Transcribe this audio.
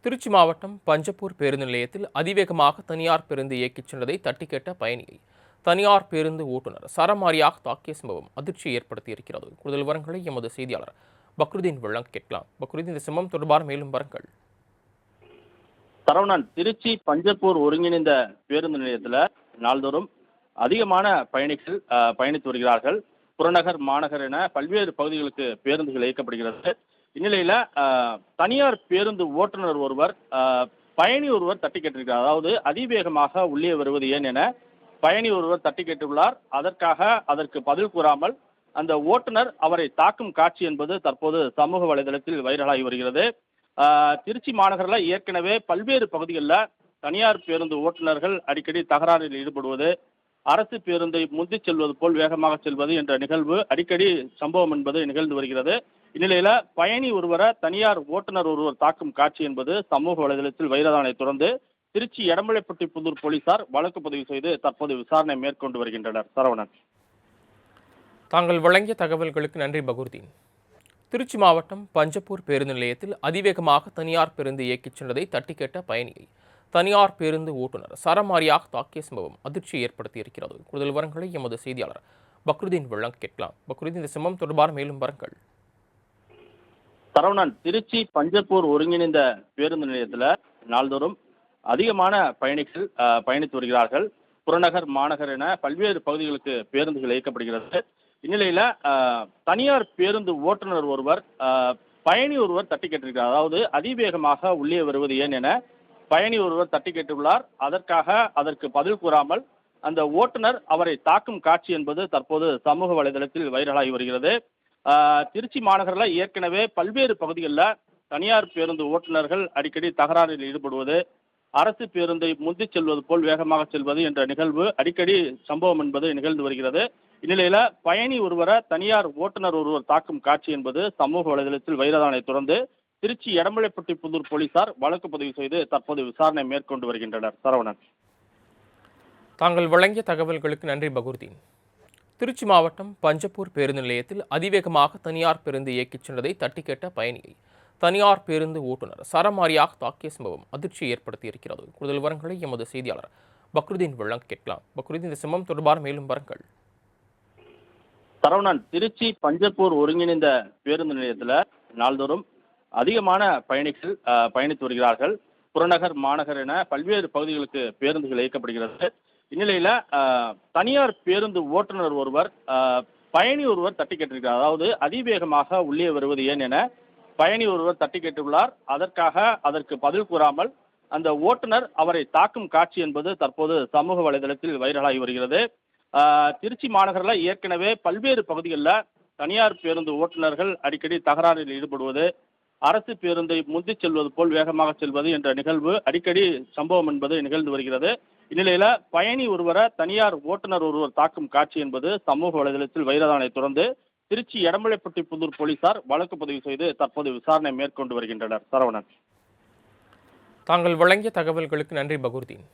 திருச்சி மாவட்டம் பஞ்சப்பூர் பேருந்து நிலையத்தில் அதிவேகமாக தனியார் பேருந்து இயக்கிச் சென்றதை தட்டி கேட்ட பயணியை தனியார் பேருந்து ஓட்டுநர் சரமாரியாக தாக்கிய சம்பவம் அதிர்ச்சியை ஏற்படுத்தியிருக்கிறது. கூடுதல் விவரங்களை எமது செய்தியாளர் பக்ருதீன் வழங்க கேட்கலாம். பக்ருதீன், இந்த சம்பவம் தொடர்பான மேலும் விவரங்கள். சரவணன், திருச்சி பஞ்சப்பூர் ஒருங்கிணைந்த பேருந்து நிலையத்தில் நாள்தோறும் அதிகமான பயணிகள் பயணித்து வருகிறார்கள். புறநகர், மாநகர் என பல்வேறு பகுதிகளுக்கு பேருந்துகள் இயக்கப்படுகிறது. இந்நிலையில தனியார் பேருந்து ஓட்டுநர் ஒருவர் பயணி ஒருவர் தட்டி கேட்டிருக்கிறார். அதாவது அதிவேகமாக உள்ளே வருவது ஏன் என பயணி ஒருவர் தட்டி கேட்டுள்ளார். அதற்கு பதில் கூறாமல் அந்த ஓட்டுநர் அவரை தாக்கும் காட்சி என்பது தற்போது சமூக வலைதளத்தில் வைரலாகி வருகிறது. திருச்சி மாநகரில் ஏற்கனவே பல்வேறு பகுதிகளில் தனியார் பேருந்து ஓட்டுநர்கள் அடிக்கடி தகராறில் ஈடுபடுவது, அரசு பேருந்தை முந்தி செல்வது போல் வேகமாக செல்வது என்ற நிகழ்வு அடிக்கடி சம்பவம் என்பது நிகழ்ந்து வருகிறது. இந்நிலையில பயணி ஒருவரை தனியார் ஓட்டுநர் ஒருவர் தாக்கும் காட்சி என்பது சமூக வலைதளத்தில் வைரலானை தொடர்ந்து திருச்சி எடமலைப்பட்டி புதூர் போலீசார் வழக்கு பதிவு செய்து தற்போது விசாரணை மேற்கொண்டு வருகின்றனர். சரவணன், தாங்கள் வழங்கிய தகவல்களுக்கு நன்றி பகுர்தீன். திருச்சி மாவட்டம் பஞ்சப்பூர் பேருந்து நிலையத்தில் அதிவேகமாக தனியார் பேருந்து இயக்கிச் சென்றதை தட்டி கேட்ட பயணியை தனியார் பேருந்து ஓட்டுநர் சரமாரியாக தாக்கிய சம்பவம் அதிர்ச்சியை ஏற்படுத்தியிருக்கிறது. கூடுதல் விவரங்களை எமது செய்தியாளர் பக்ருதீன் வழங்க கேட்கலாம். பக்ருதீன், இந்த சம்பவம் தொடர்பான மேலும் விவரங்கள். சரவணன், திருச்சி பஞ்சப்பூர் ஒருங்கிணைந்த பேருந்து நிலையத்தில் நாள்தோறும் அதிகமான பயணிகள் பயணித்து வருகிறார்கள். புறநகர், மாநகர் என பல்வேறு பகுதிகளுக்கு பேருந்துகள் இயக்கப்படுகிறது. இந்நிலையில தனியார் பேருந்து ஓட்டுநர் ஒருவர் பயணி ஒருவர் தட்டி கேட்டிருக்கிறார். அதாவது அதிவேகமாக உள்ளே வருவது ஏன் என பயணி ஒருவர் தட்டி கேட்டுள்ளார். அதற்கு பதில் கூறாமல் அந்த ஓட்டுநர் அவரை தாக்கும் காட்சி என்பது தற்போது சமூக வலைதளத்தில் வைரலாகி வருகிறது. திருச்சி மாநகரில் ஏற்கனவே பல்வேறு பகுதிகளில் தனியார் பேருந்து ஓட்டுநர்கள் அடிக்கடி தகராறில் ஈடுபடுவது, அரசு பேருந்தை முந்தி செல்வது போல் வேகமாக செல்வது என்ற நிகழ்வு அடிக்கடி சம்பவம் என்பது நிகழ்ந்து வருகிறது. இந்நிலையில பயணி ஒருவரை தனியார் ஓட்டுநர் ஒருவர் தாக்கும் காட்சி என்பது சமூக வலைதளத்தில் வைரலானை தொடர்ந்து திருச்சி எடமலைப்பட்டி புதூர் போலீசார் வழக்கு பதிவு செய்து தற்போது விசாரணை மேற்கொண்டு வருகின்றனர். சரவணன், தாங்கள் வழங்கிய தகவல்களுக்கு நன்றி பகுர்தீன். திருச்சி மாவட்டம் பஞ்சப்பூர் பேருந்து நிலையத்தில் அதிவேகமாக தனியார் பேருந்து இயக்கிச் சென்றதை தட்டி கேட்ட பயணியை தனியார் பேருந்து ஓட்டுநர் சரமாரியாக தாக்கிய சம்பவம் அதிர்ச்சியை ஏற்படுத்தியிருக்கிறது. கூடுதல் விவரங்களை எமது செய்தியாளர் பக்ருதீன் வழங்க கேட்கலாம். பக்ருதீன், இந்த சம்பவம் தொடர்பான மேலும் விவரங்கள். சரவணன், திருச்சி பஞ்சப்பூர் ஒருங்கிணைந்த பேருந்து நிலையத்தில் நாள்தோறும் அதிகமான பயணிகள் பயணித்து வருகிறார்கள். புறநகர், மாநகர் என பல்வேறு பகுதிகளுக்கு பேருந்துகள் இயக்கப்படுகிறது. இந்நிலையில தனியார் பேருந்து ஓட்டுநர் ஒருவர் பயணி ஒருவர் தட்டி கேட்டிருக்கிறார். அதாவது அதிவேகமாக உள்ளே வருவது ஏன் என பயணி ஒருவர் தட்டி கேட்டுள்ளார். அதற்கு பதில் கூறாமல் அந்த ஓட்டுநர் அவரை தாக்கும் காட்சி என்பது தற்போது சமூக வலைதளத்தில் வைரலாகி வருகிறது. திருச்சி மாநகரில் ஏற்கனவே பல்வேறு பகுதிகளில் தனியார் பேருந்து ஓட்டுநர்கள் அடிக்கடி தகராறில் ஈடுபடுவது, அரசு பேருந்தை முந்தி செல்வது போல் வேகமாக செல்வது என்ற நிகழ்வு அடிக்கடி சம்பவம் என்பது நிகழ்ந்து வருகிறது. இந்நிலையில பயணி ஒருவரை தனியார் ஓட்டுநர் ஒருவர் தாக்கும் காட்சி என்பது சமூக வலைதளத்தில் வைரலானை தொடர்ந்து திருச்சி எடமலைப்பட்டி புதூர் போலீசார் வழக்கு பதிவு செய்து தற்போது விசாரணை மேற்கொண்டு வருகின்றனர். சரவணன், தாங்கள் வழங்கிய தகவல்களுக்கு நன்றி பகுர்தீன்.